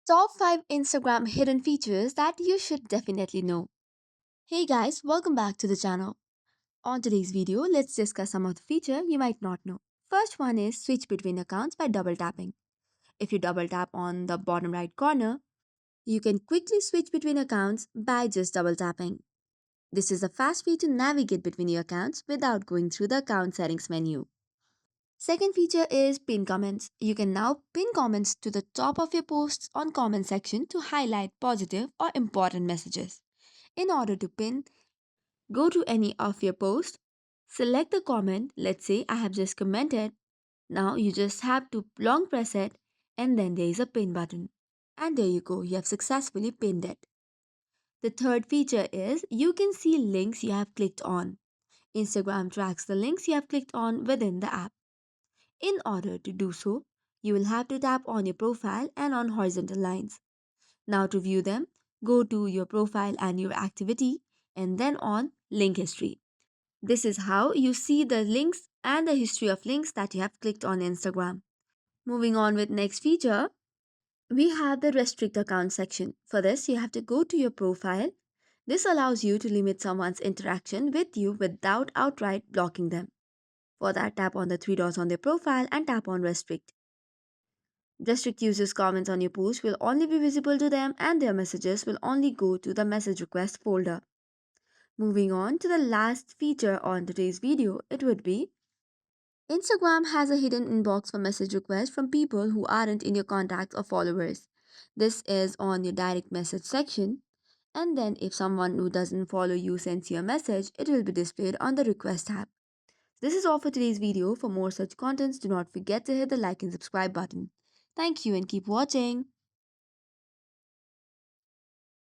Top 5 Instagram hidden features that you should definitely know. Hey guys, welcome back to the channel. On today's video, let's discuss some of the features you might not know. First one is switch between accounts by double tapping. If you double tap on the bottom right corner, you can quickly switch between accounts by just double tapping. This is a fast way to navigate between your accounts without going through the account settings menu. Second feature is pin comments. You can now pin comments to the top of your posts on comment section to highlight positive or important messages. In order to pin, go to any of your posts, select the comment. Let's say I have just commented. Now you just have to long press it and then there is a pin button. And there you go, you have successfully pinned it. The third feature is you can see links you have clicked on. Instagram tracks the links you have clicked on within the app. In order to do so, you will have to tap on your profile and on horizontal lines. Now to view them, go to your profile and your activity and then on link history. This is how you see the links and the history of links that you have clicked on Instagram. Moving on with next feature, we have the restrict account section. For this, you have to go to your profile. This allows you to limit someone's interaction with you without outright blocking them. For that, tap on the three dots on their profile and tap on restrict. Restrict users' comments on your post will only be visible to them and their messages will only go to the message request folder. Moving on to the last feature on today's video, it would be Instagram has a hidden inbox for message requests from people who aren't in your contacts or followers. This is on your direct message section. And then if someone who doesn't follow you sends you a message, it will be displayed on the request tab. This is all for today's video. For more such contents, do not forget to hit the like and subscribe button. Thank you and keep watching.